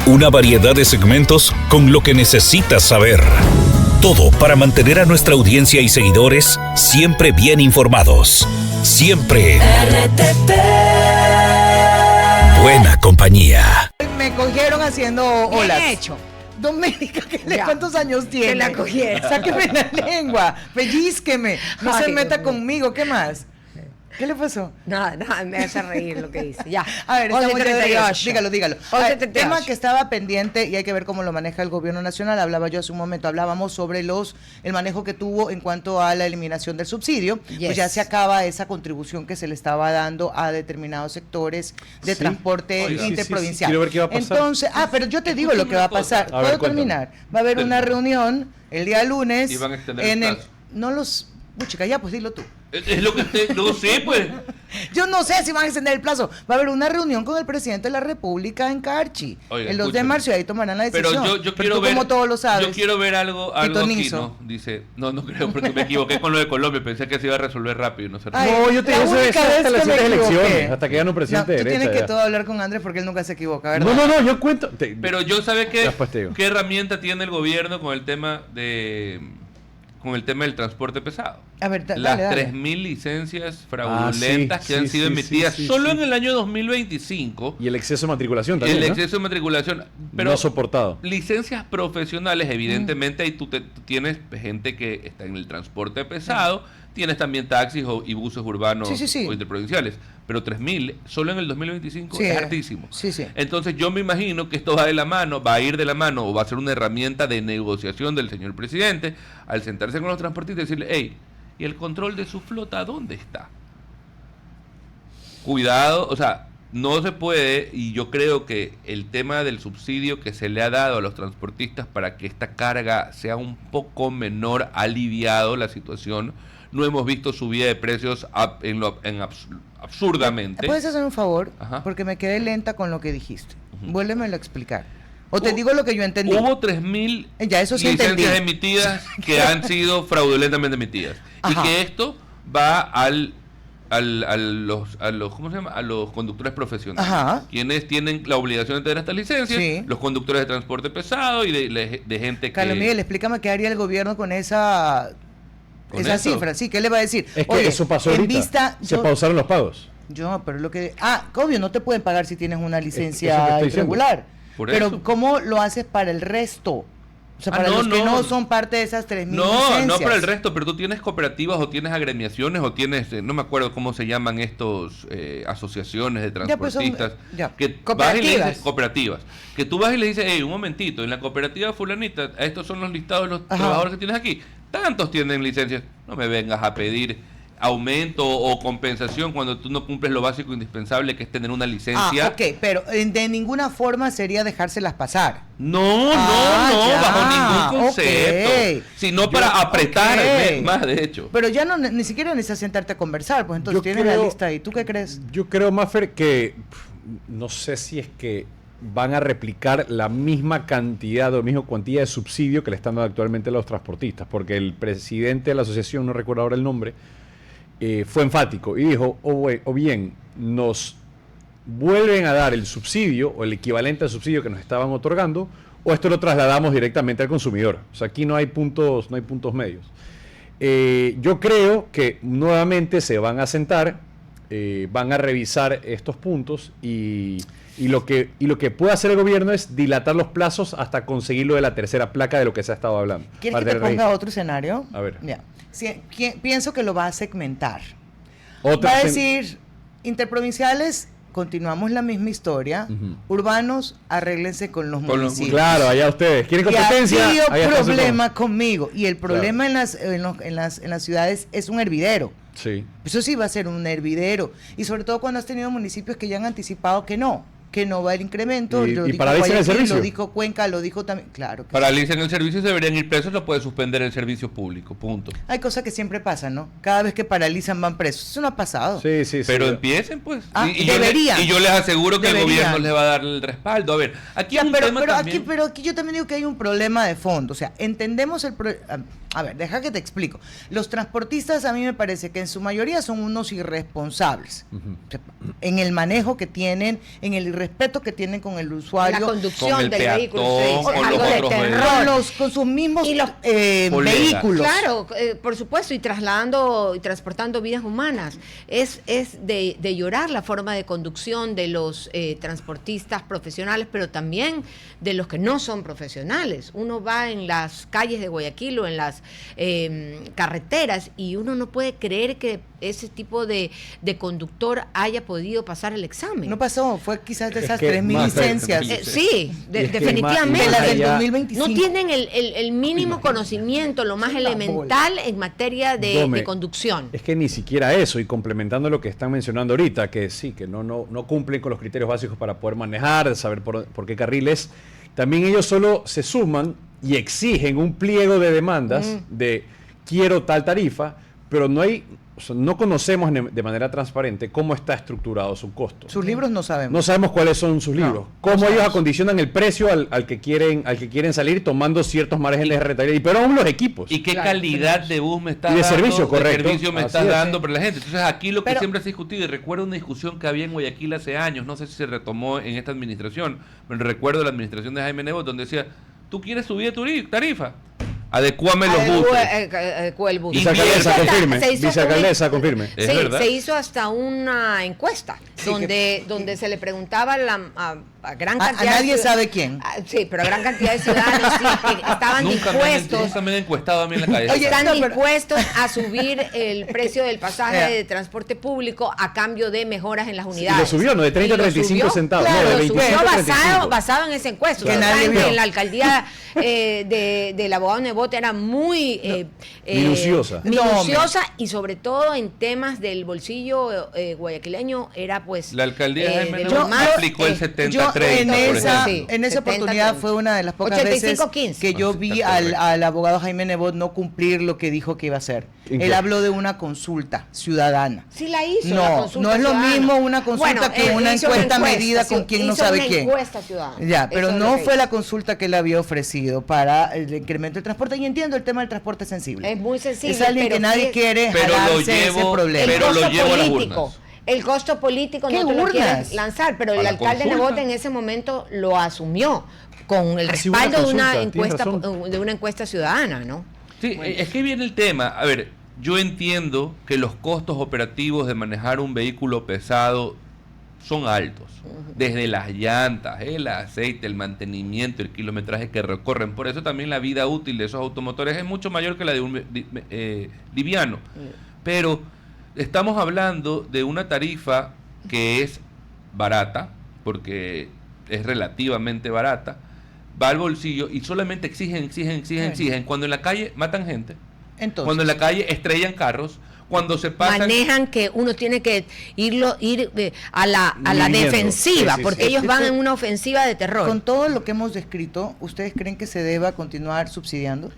Una variedad de segmentos con lo que necesitas saber. Todo para mantener a nuestra audiencia y seguidores siempre bien informados. Siempre buena compañía. Me cogieron haciendo Bien olas. hecho. Doménica, Ya. ¿cuántos años tiene? Que la cogieron. Sáqueme la lengua, pellízqueme, no se Ay, meta Dios mío. conmigo, ¿qué más? ¿Qué le pasó? Nada, me hace reír lo que dice. Ya. A ver, estamos ya de regreso. 11:38. Dígalo. A ver, 11:38. tema que estaba pendiente y hay que ver cómo lo maneja el gobierno nacional. Hablaba yo hace un momento, hablábamos sobre el manejo que tuvo en cuanto a la eliminación del subsidio. Yes. Pues ya se acaba esa contribución que se le estaba dando a determinados sectores de Sí. transporte Oiga. interprovincial. Quiero ver qué va a pasar. Entonces, pero yo te digo lo que va a pasar. A ver, ¿Puedo terminar? Va a haber una reunión el día lunes. Y van a extender el en el plazo. no los chica, ya pues dilo tú. Es lo que usted, no sé, pues. Yo no sé si van a extender el plazo. Va a haber una reunión con el presidente de la República en Carchi. Oiga, el 2 de escúcheme. marzo y ahí tomarán la Pero decisión. yo Pero quiero tú, ver. como todos lo sabes. Yo quiero ver algo aquí, Pitonizo. ¿no? Dice, no creo, porque me equivoqué con lo de Colombia. Pensé que se iba a resolver rápido y no se Ay, No, yo te la digo eso única hasta vez las que me siguientes equivoqué. elecciones, hasta que gane un presidente de Tú derecha. tienes que ya. todo hablar con Andrés porque él nunca se equivoca, ¿verdad? No, yo cuento. Pero yo sabe Ya, pues, te digo. qué herramienta tiene el gobierno con el tema del transporte pesado. A ver, Las dale. 3.000 licencias fraudulentas sí, que han sí, sido sí, emitidas sí, solo sí. en el año 2025. Y el exceso de matriculación también. El ¿no? exceso de matriculación. Pero No soportado. licencias profesionales, evidentemente, ahí tú tienes gente que está en el transporte pesado, tienes también taxis y buses urbanos Sí. o interprovinciales, pero 3.000 solo en el 2025 Sí, es hartísimo. sí. Entonces yo me imagino que esto va a ir de la mano o va a ser una herramienta de negociación del señor presidente al sentarse con los transportistas y decirle, hey, ¿y el control de su flota dónde está? cuidado, o sea, no se puede, y yo creo que el tema del subsidio que se le ha dado a los transportistas para que esta carga sea un poco menor, ha aliviado la situación. No hemos visto subida de precios absurdamente. ¿Puedes hacer un favor? Ajá. Porque me quedé lenta con lo que dijiste. Vuélvemelo a explicar. O te digo lo que yo entendí. Hubo 3.000 Ya, eso sí licencias entendí. emitidas que han sido fraudulentamente emitidas. Ajá. Y que esto va a los ¿cómo se llama? A los conductores profesionales. Ajá. Quienes tienen la obligación de tener estas licencias, Sí. los conductores de transporte pesado y de gente Carlos que... Miguel, explícame qué haría el gobierno con esa eso. cifra. Sí, ¿qué le va a decir? Es que Oye, eso pasó en ahorita. vista, Se pausaron los pagos. pero lo que... obvio, no te pueden pagar si tienes una eso te licencia estoy diciendo. irregular. Por Pero eso. ¿cómo lo haces para el resto? O sea, para los que no son parte de esas 3.000 licencias. No para el resto, pero tú tienes cooperativas o tienes agremiaciones o tienes, no me acuerdo cómo se llaman estos asociaciones de Ya, pues, son- transportistas. ya. Que vas y le dices, cooperativas. Que tú vas y le dices, hey, un momentito, en la cooperativa fulanita, estos son los listados de los Ajá. trabajadores que tienes aquí. Tantos tienen licencias. No me vengas a pedir aumento o compensación cuando tú no cumples lo básico indispensable, que es tener una licencia. Ok, pero de ninguna forma sería dejárselas pasar. No, ya, bajo ningún concepto. ok. Sino para apretar ok. más, de hecho. Pero ya ni siquiera necesitas sentarte a conversar, pues entonces Yo tienes la creo- lista ahí. ¿Tú qué crees? Yo creo, Maffer, que no sé si es que van a replicar la misma cantidad o la misma cuantía de subsidio que le están dando actualmente a los transportistas, porque el presidente de la asociación, no recuerdo ahora el nombre, fue enfático y dijo, o bien nos vuelven a dar el subsidio o el equivalente al subsidio que nos estaban otorgando, o esto lo trasladamos directamente al consumidor. O sea, aquí no hay puntos medios. Yo creo que nuevamente se van a sentar, van a revisar estos puntos y lo que puede hacer el gobierno es dilatar los plazos hasta conseguir lo de la tercera placa de lo que se ha estado hablando. ¿Quieres Para que te tener ponga registro. otro escenario? A ver. Ya. Pienso que lo va a segmentar. Otra Va a sen- decir, interprovinciales, continuamos la misma historia. Ujú. Urbanos, arréglense con los Con los- municipios. Claro, allá ustedes. ¿Quieren Y competencia? aquí Allá hay está su problema conmigo. Y el Claro. problema en las ciudades es un hervidero. tema. Sí. Eso sí va a ser un hervidero. Y sobre todo cuando has tenido municipios que ya han anticipado que no va a haber incremento. Y Lo dijo paralicen el Guayaquil, servicio. lo dijo Cuenca, lo dijo también. Claro que sí. Paralicen el servicio y se deberían ir presos, no puede suspender el servicio público, punto. Hay cosas que siempre pasan, ¿no? Cada vez que paralizan van presos. Eso no ha pasado. Sí, sí, sí. Pero empiecen, pues. Deberían. Y yo les aseguro que Deberían. el gobierno les va a dar el respaldo. A ver, aquí Ya, hay un pero, tema también. pero aquí yo también digo que hay un problema de fondo. O sea, entendemos el a ver, deja que te explico. Los transportistas a mí me parece que en su mayoría son unos irresponsables. Ujú. O sea, en el manejo que tienen, en el irrespeto que tienen con el usuario. La conducción Con el del peatón, vehículo. con algo los de otros terror. con sus mismos Y los colegas. vehículos. Claro, por supuesto, y trasladando y transportando vidas humanas. Es de llorar la forma de conducción de los transportistas profesionales, pero también de los que no son profesionales. Uno va en las calles de Guayaquil o en las carreteras y uno no puede creer que ese tipo de conductor haya podido pasar el examen. No pasó, fue quizás de Es esas que 3.000 más licencias. Sí, Y es que definitivamente. de las del allá- 2025. No tienen el mínimo conocimiento, lo más Es una elemental en materia de Dome, conducción. Es que ni siquiera eso, y complementando lo que están mencionando ahorita, que sí, que no cumplen con los criterios básicos para poder manejar, saber por qué carriles, también ellos solo se suman y exigen un pliego de demandas de quiero tal tarifa, pero no conocemos de manera transparente cómo está estructurado su costo. Sus libros no sabemos. No sabemos cuáles son sus libros. Cómo ellos sabemos. acondicionan el precio al que quieren salir tomando ciertos márgenes de rentabilidad. Pero aún los equipos. ¿Y qué Claro, calidad de bus me estás Y de dando? servicio, correcto. ¿Qué servicio me Así estás es. dando para la gente? Entonces, aquí lo que Pero- siempre se ha discutido, y recuerdo una discusión que había en Guayaquil hace años, no sé si se retomó en esta administración, pero recuerdo la administración de Jaime Nebot, donde decía, ¿tú quieres subir tu tarifa? Adecúame los buses. El bus. Vicealcaldesa, Invierte. confirme. Se hizo Vicealcaldesa, confirme. Es Sí, verdad. se hizo hasta una encuesta Sí, donde se le preguntaba a gran cantidad nadie sabe quién. Sí, pero a gran cantidad de ciudadanos sí, que estaban dispuestos. Nunca me han encuestado a mí en la calle. Oye, Están dispuestos a subir el precio del pasaje de transporte público a cambio de mejoras en las unidades. Y lo subió, no de 30 a 35 centavos, Claro, no de lo 25 subió a 35. basado en ese encuesto. Que Ustedes nadie saben que vio. en la alcaldía del abogado Nebot era muy Minuciosa. minuciosa y sobre todo en temas del bolsillo guayaquileño era pues La alcaldía de Jaime de Nebot lo más, aplicó el 70-30, Yo en por esa, ejemplo. en esa 70-30. oportunidad fue una de las pocas veces 85-15. que yo vi al abogado Jaime Nebot no cumplir lo que dijo que iba a hacer. ¿En Él qué? habló de una consulta ciudadana. Sí la hizo. No, la consulta no es lo ciudadana. mismo una consulta que una hizo encuesta medida con quién no hizo sabe una quién. encuesta ciudadana. Ya, pero Eso es lo no que fue hizo. la consulta que él había ofrecido para el incremento del transporte. Y entiendo, el tema del transporte es sensible. Es muy sensible, Es alguien pero que nadie sí- quiere Pero lo jalarse ese llevo- problema. El Pero lo costo llevo a las político. urnas. El costo político ¿Qué no te lo quieres urnas? lanzar, pero A el la alcalde consulta. Nebot en ese momento lo asumió con el Sí, hubo una respaldo de una consulta, tienes encuesta razón. de una encuesta ciudadana, ¿no? Sí, es que viene el tema. A ver, yo entiendo que los costos operativos de manejar un vehículo pesado son altos. Desde las llantas, el aceite, el mantenimiento, el kilometraje que recorren. Por eso también la vida útil de esos automotores es mucho mayor que la de un liviano. Pero estamos hablando de una tarifa que es barata, porque es relativamente barata, va al bolsillo y solamente exigen. Cuando en la calle matan gente, Entonces, cuando en la calle estrellan carros, cuando se pasan... Manejan que uno tiene que ir a la Midiendo. defensiva, Sí, sí, porque sí. ellos van Esto- en una ofensiva de terror. con todo lo que hemos descrito, ¿ustedes creen que se deba continuar subsidiando?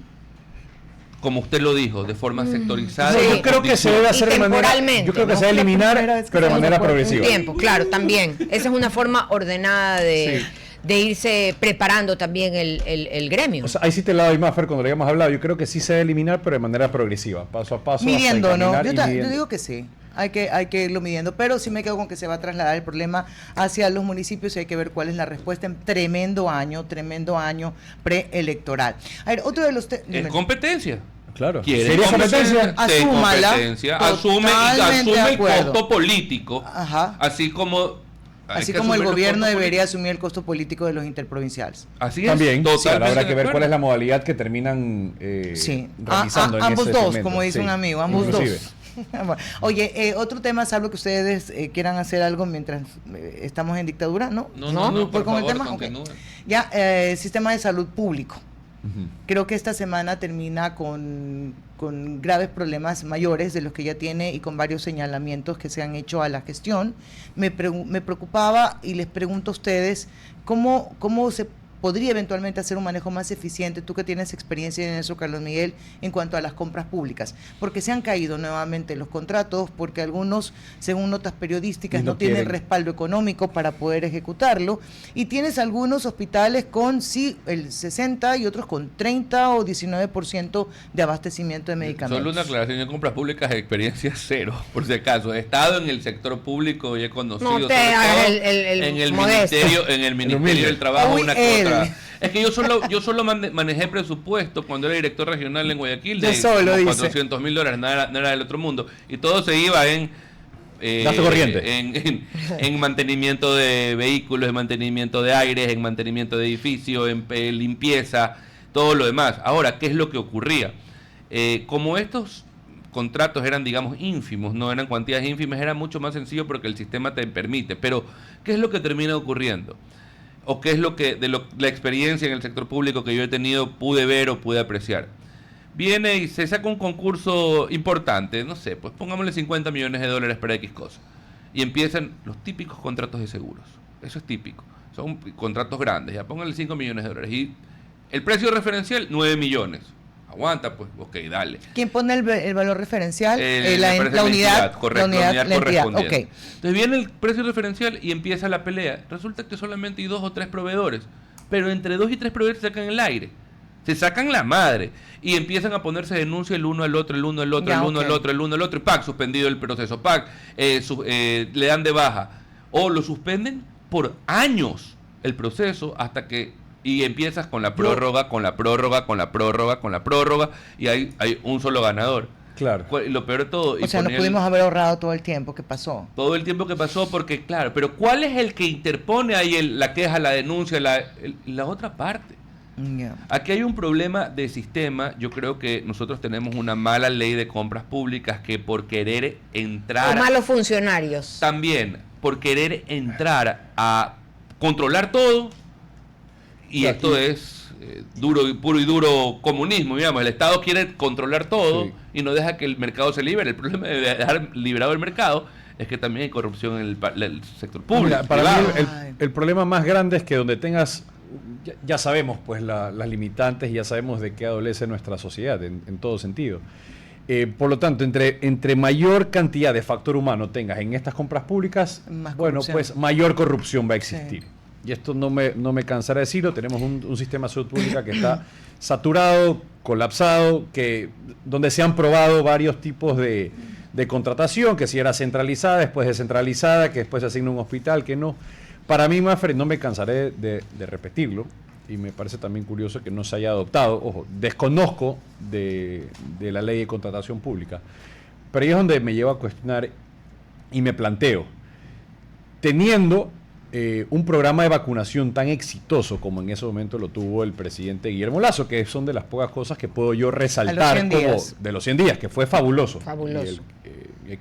como usted lo dijo, de forma sectorizada. Sí. y Yo creo que se condición. debe Y hacer de manera, temporalmente, yo creo que ¿no? se debe La eliminar, primera vez que pero de estamos manera de acuerdo. progresiva. Tiempo, claro, también. Esa es una forma ordenada de, Sí. de irse preparando también el gremio. O sea, ahí sí te la doy más, Fer, cuando lo habíamos hablado. Yo creo que sí se debe eliminar, pero de manera progresiva, paso a paso. Midiendo, hasta ¿no? encaminar y Yo midiendo. digo que sí. Hay que irlo midiendo, pero sí me quedo con que se va a trasladar el problema hacia los municipios y hay que ver cuál es la respuesta en tremendo año preelectoral. A ver, otro de los... Es competencia. Claro. Quiere ¿Sería competencia, competencia? sí, Asúmala. competencia, Totalmente asume de el acuerdo. costo político, Ajá. así como hay Así que como el asumir los gobierno costos debería políticos. asumir el costo político de los interprovinciales. Así es, También, sí, ahora totalmente habrá que de ver cuál es la acuerdo. modalidad que terminan Sí, realizando en ambos ese dos, segmento. como dice Sí, un amigo, ambos inclusive. dos. Bueno, oye, otro tema, salvo que ustedes quieran hacer algo mientras estamos en dictadura, ¿no? No, ¿Voy por con el favor, tema? Ok. continúe. Ya, sistema de salud público. Ujú. Creo que esta semana termina con graves problemas mayores de los que ya tiene y con varios señalamientos que se han hecho a la gestión. Me preocupaba y les pregunto a ustedes cómo se podría eventualmente hacer un manejo más eficiente, tú que tienes experiencia en eso, Carlos Miguel, en cuanto a las compras públicas, porque se han caído nuevamente los contratos, porque algunos, según notas periodísticas, Y no no tienen quieren. respaldo económico para poder ejecutarlo, y tienes algunos hospitales con sí el 60 y otros con 30 o 19% de abastecimiento de medicamentos. Solo una aclaración, yo en compras públicas de experiencia cero, por si acaso. He estado en el sector público y he conocido No te sobre hagas todo el en el modesto. Ministerio del Trabajo Uy, una él. cosa. Es que yo solo manejé presupuesto cuando era director regional en Guayaquil Yo de solo, como dice. $400,000, no era del otro mundo. Y todo se iba en Gasto corriente. en mantenimiento de vehículos, en mantenimiento de aires, en mantenimiento de edificios, en limpieza, todo lo demás. Ahora, ¿qué es lo que ocurría? Como estos contratos eran, digamos, ínfimos, no eran cuantías ínfimas, era mucho más sencillo porque el sistema te permite. Pero, ¿qué es lo que termina ocurriendo? ¿O qué es lo que, la experiencia en el sector público que yo he tenido, pude ver o pude apreciar? Viene y se saca un concurso importante, no sé, pues pongámosle $50 millones para X cosa. Y empiezan los típicos contratos de seguros. Eso es típico. Son contratos grandes, ya pónganle $5 millones. Y el precio referencial, 9 millones. Aguanta, pues, ok, dale. ¿Quién pone el valor referencial? Me La parece unidad, correcto, la unidad correspondiente. ok. Entonces viene el precio referencial y empieza la pelea. Resulta que solamente hay 2 o 3 proveedores, pero entre 2 y 3 proveedores se sacan el aire. Se sacan la madre y empiezan a ponerse denuncia el uno al otro, el uno al otro, Ya, el uno ok. al otro, el uno al otro, y ¡pac! Suspendido el proceso, ¡pac! Le dan de baja. O lo suspenden por años el proceso hasta que... Y empiezas con la prórroga, con la prórroga, con la prórroga, con la prórroga, y hay un solo ganador. Claro. Lo peor de todo. O sea, no pudimos haber ahorrado todo el tiempo que pasó. Todo el tiempo que pasó, porque claro, pero ¿cuál es el que interpone ahí la queja, la denuncia, la otra parte? Yeah. Aquí hay un problema de sistema. Yo creo que nosotros tenemos una mala ley de compras públicas que por querer entrar... O malos funcionarios. También, por querer entrar a controlar todo, y esto es puro y duro comunismo, digamos. El Estado quiere controlar todo y no deja que el mercado se libere. El problema de dejar liberado el mercado es que también hay corrupción en el sector público. Mira, para mí el problema más grande es que donde tengas, ya sabemos pues las limitantes y ya sabemos de qué adolece nuestra sociedad en todo sentido. Por lo tanto, entre mayor cantidad de factor humano tengas en estas compras públicas, pues mayor corrupción va a existir. Sí. Y esto no me cansaré de decirlo, tenemos un sistema de salud pública que está saturado, colapsado, donde se han probado varios tipos de contratación, que si era centralizada, después descentralizada, que después se asigna un hospital, que no. Para mí, Mafre, no me cansaré de repetirlo, y me parece también curioso que no se haya adoptado. Ojo, desconozco de la ley de contratación pública, pero ahí es donde me llevo a cuestionar y me planteo, teniendo un programa de vacunación tan exitoso como en ese momento lo tuvo el presidente Guillermo Lasso, que son de las pocas cosas que puedo yo resaltar como de los 100 días, que fue fabuloso. Fabuloso.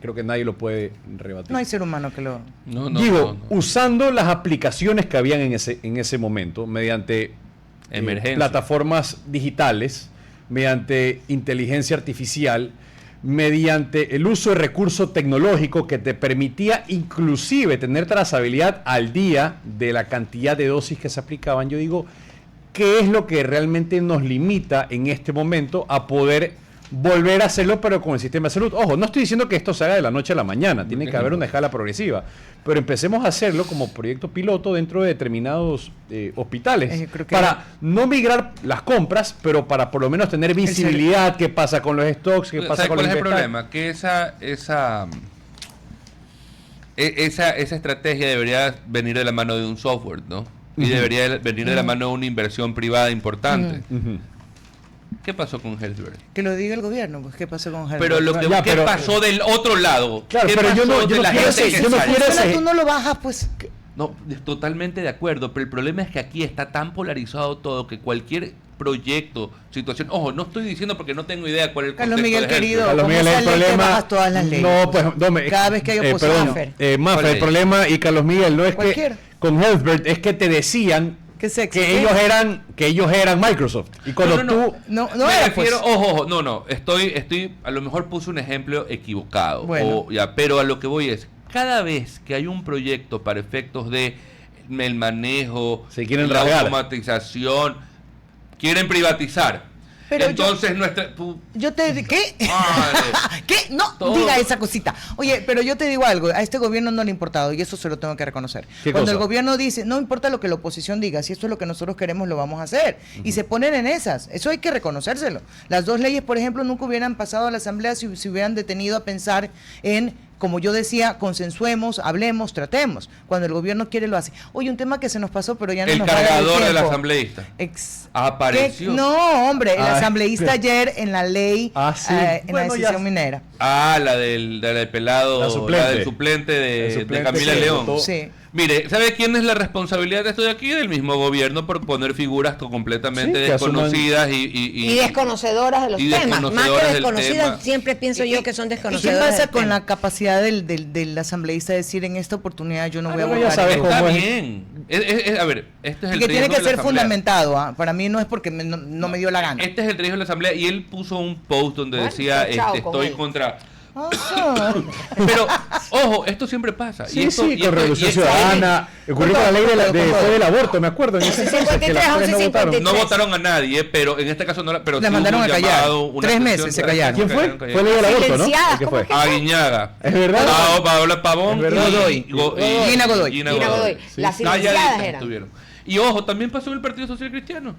Creo que nadie lo puede rebatir. No hay ser humano que lo... Usando las aplicaciones que habían en ese momento, mediante plataformas digitales, mediante inteligencia artificial, mediante el uso de recurso tecnológico que te permitía inclusive tener trazabilidad al día de la cantidad de dosis que se aplicaban. Yo digo, ¿qué es lo que realmente nos limita en este momento a poder volver a hacerlo, pero con el sistema de salud? Ojo, no estoy diciendo que esto se haga de la noche a la mañana, tiene que haber una escala progresiva, pero empecemos a hacerlo como proyecto piloto dentro de determinados hospitales, para no migrar las compras, pero para por lo menos tener visibilidad, qué pasa con los stocks, qué pasa con los... ¿Cuál es el problema? Que esa estrategia debería venir de la mano de un software, ¿no? Y debería venir de la mano de una inversión privada importante. ¿Qué pasó con Healthbird? Que lo diga el gobierno, pues ¿qué pasó con Healthbird? Pero ¿qué pasó del otro lado? Claro, pero yo no quiero tú no lo bajas, pues... No, totalmente de acuerdo, pero el problema es que aquí está tan polarizado todo que cualquier proyecto, situación... Ojo, no estoy diciendo porque no tengo idea cuál es el contexto. Carlos Miguel, querido, Carlos Miguel, el problema... bajas todas las leyes? No, pues... Cada vez que hay oposición. Mafra, el problema, y Carlos Miguel, no es que... Con Healthbird es que te decían... que ellos eran Microsoft. Y cuando me refiero, ojo, estoy a lo mejor puse un ejemplo equivocado, pero a lo que voy es, cada vez que hay un proyecto para efectos de el manejo, la automatización, quieren privatizar. Pero entonces ¿qué? ¿Qué? No, diga esa cosita. Oye, pero yo te digo algo, a este gobierno no le ha importado, y eso se lo tengo que reconocer. Cuando el gobierno dice, no importa lo que la oposición diga, si esto es lo que nosotros queremos, lo vamos a hacer. Y se ponen en esas, eso hay que reconocérselo. Las dos leyes, por ejemplo, nunca hubieran pasado a la Asamblea si hubieran detenido a pensar en, como yo decía, consensuemos, hablemos, tratemos. Cuando el gobierno quiere, lo hace. Oye, un tema que se nos pasó, pero ya no nos va a dar el tiempo. El cargador del asambleísta apareció. No, hombre, el asambleísta ayer en la ley, en la decisión minera. La del pelado, la del suplente de Camila León. Sí. Mire, ¿sabe quién es la responsabilidad de esto de aquí? Del mismo gobierno, por poner figuras completamente desconocidas y desconocedoras de los temas. Más que desconocidas, siempre pienso yo que son desconocedoras. ¿Qué pasa con la capacidad del asambleísta de decir, en esta oportunidad yo no voy a votar? Está bien. A ver, este es el que tiene que ser fundamentado. Para mí no es porque no me dio la gana. Este es el riesgo de la asamblea, y él puso un post donde decía, estoy contra... Pero, ojo, esto siempre pasa. Con Revolución Ciudadana. Ocurrió con la ley del aborto, me acuerdo. En ese entonces, no votaron a nadie, pero en este caso no. Pero le mandaron a callar. 3 meses se callaron. ¿Quién fue? Fue ley del aborto, ¿no? ¿Qué fue? A Guiñaga. ¿Es verdad? Paola Pavón y Gina Godoy. Las silenciadas eran. Y ojo, también pasó en el Partido Social Cristiano.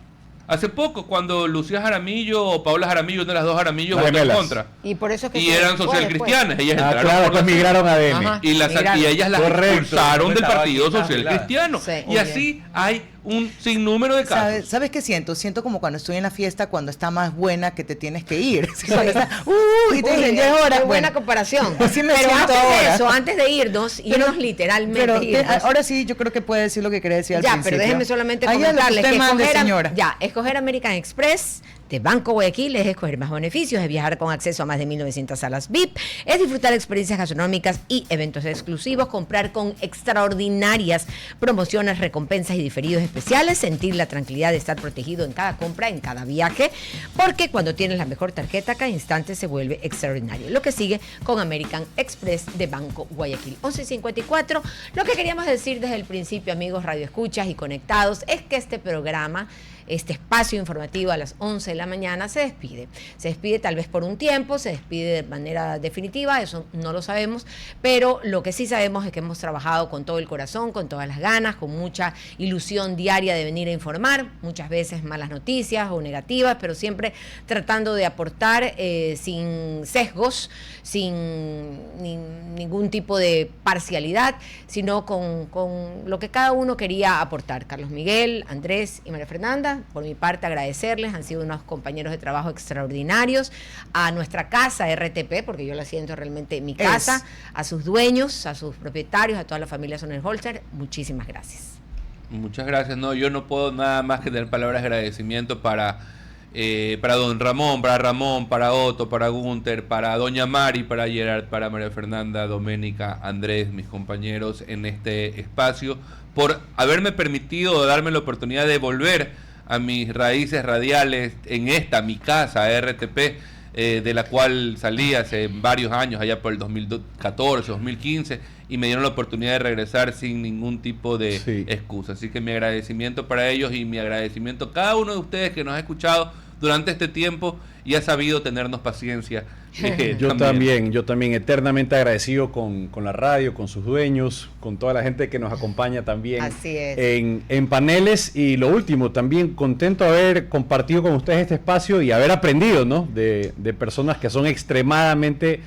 Hace poco, cuando Lucía Jaramillo o Paola Jaramillo, una de las dos Jaramillo, votó en contra. Y por eso es que eran social cristianas. Ellas entraron migraron a DM. Y ellas las expulsaron del Partido Social Cristiano. Y así hay un sinnúmero de casos. ¿Sabes qué siento? Siento como cuando estoy en la fiesta, cuando está más buena que te tienes que ir. Cuando está, y te dicen 10 horas. Qué buena comparación. Así me pero siento antes ahora. de eso, antes de irnos literalmente. Pero ahora sí, yo creo que puede decir lo que quería decir al ya, principio. pero déjenme solamente Ahí comentarles que escoger American Express de Banco Guayaquil es escoger más beneficios, es viajar con acceso a más de 1.900 salas VIP, es disfrutar experiencias gastronómicas y eventos exclusivos, comprar con extraordinarias promociones, recompensas y diferidos especiales, sentir la tranquilidad de estar protegido en cada compra, en cada viaje, porque cuando tienes la mejor tarjeta, cada instante se vuelve extraordinario. Lo que sigue con American Express de Banco Guayaquil. 11:54. Lo que queríamos decir desde el principio, amigos radioescuchas y conectados, es que este programa, este espacio informativo a las 11 de la mañana se despide. Se despide tal vez por un tiempo, se despide de manera definitiva, eso no lo sabemos, pero lo que sí sabemos es que hemos trabajado con todo el corazón, con todas las ganas, con mucha ilusión diaria de venir a informar, muchas veces malas noticias o negativas, pero siempre tratando de aportar sin sesgos, sin ningún tipo de parcialidad, sino con lo que cada uno quería aportar. Carlos Miguel, Andrés y María Fernanda, por mi parte agradecerles, han sido unos compañeros de trabajo extraordinarios, a nuestra casa RTP, porque yo la siento realmente mi casa, a sus dueños, a sus propietarios, a toda la familia Sonnenholzer, muchísimas gracias. Muchas gracias. No, yo no puedo nada más que dar palabras de agradecimiento para don Ramón, para Otto, para Gunther, para doña Mari, para Gerard, para María Fernanda, Doménica, Andrés, mis compañeros en este espacio, por haberme permitido darme la oportunidad de volver a mis raíces radiales en mi casa, RTP, de la cual salí hace varios años, allá por el 2014, 2015, y me dieron la oportunidad de regresar sin ningún tipo de excusa. Así que mi agradecimiento para ellos y mi agradecimiento a cada uno de ustedes que nos ha escuchado durante este tiempo y ha sabido tenernos paciencia. Yo también eternamente agradecido con la radio, con sus dueños, con toda la gente que nos acompaña también. Así es. En paneles. Y lo último, también contento de haber compartido con ustedes este espacio y haber aprendido, ¿no? de personas que son extremadamente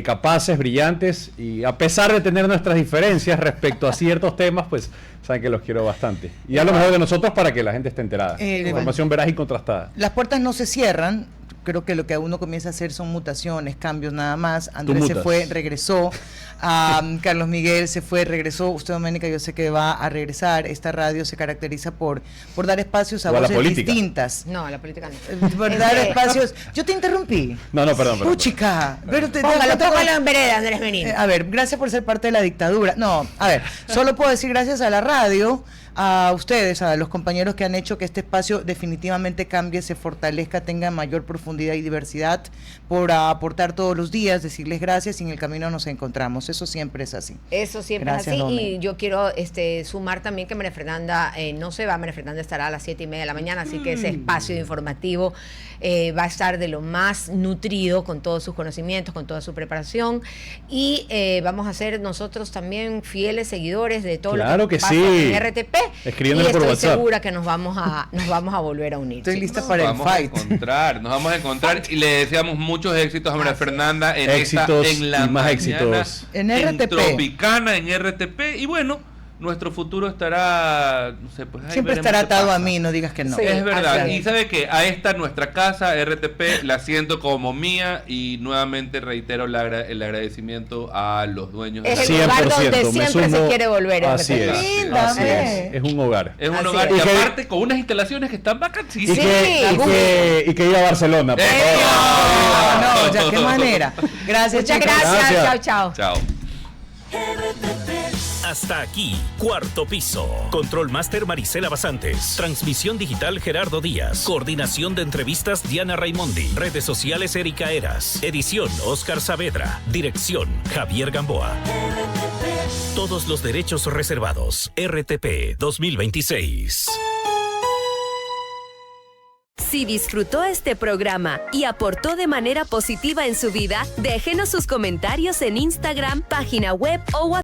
capaces, brillantes, y a pesar de tener nuestras diferencias respecto a ciertos temas, pues saben que los quiero bastante. Y a lo mejor de nosotros para que la gente esté enterada. Información veraz y contrastada. Las puertas no se cierran. Creo que lo que uno comienza a hacer son mutaciones, cambios nada más. Andrés se fue, regresó. Carlos Miguel se fue, regresó. Usted, Doménica, yo sé que va a regresar. Esta radio se caracteriza por dar espacios a voces distintas. No, a la política no. Por dar espacios. Yo te interrumpí. No, perdón. Chica. Póngalo en vereda, Andrés Benítez. A ver, gracias por ser parte de la dictadura. No, a ver, solo puedo decir gracias a la radio, a ustedes, a los compañeros que han hecho que este espacio definitivamente cambie, se fortalezca, tenga mayor profundidad y diversidad, por aportar todos los días, decirles gracias y en el camino nos encontramos. Eso siempre es así. Eso siempre gracias, es así. Dome. Y yo quiero sumar también que María Fernanda no se va. María Fernanda estará a las 7:30 de la mañana, así que ese espacio informativo va a estar de lo más nutrido con todos sus conocimientos, con toda su preparación, y vamos a ser nosotros también fieles seguidores de todo lo que pasa en RTP. Escribiéndole y por estoy WhatsApp. segura que nos vamos a volver a unir. Estoy lista para el fight. Nos vamos a encontrar y le deseamos muchos éxitos a María Fernanda en la más mañana, éxitos en RTP, Tropicana, en RTP, y bueno, nuestro futuro estará, no sé, pues ahí siempre estará atado a mí, no digas que no. Sí, es verdad. así. Y sabe que a esta nuestra casa, RTP, la siento como mía, y nuevamente reitero el agradecimiento a los dueños. Es el lugar donde siempre se quiere volver. Así RTP. es un hogar. Es un Así hogar, es. y aparte con unas instalaciones que están vacancísimas. Y que iba a Barcelona. por favor. No, ya qué manera. Gracias, Muchas chicos. gracias. Chao. Chao. Hasta aquí, Cuarto Piso. Control Master Marisela Basantes. Transmisión digital Gerardo Díaz. Coordinación de entrevistas Diana Raimondi. Redes sociales Erika Eras. Edición Oscar Saavedra. Dirección Javier Gamboa. Todos los derechos reservados. RTP 2026. Si disfrutó este programa y aportó de manera positiva en su vida, déjenos sus comentarios en Instagram, página web o WhatsApp.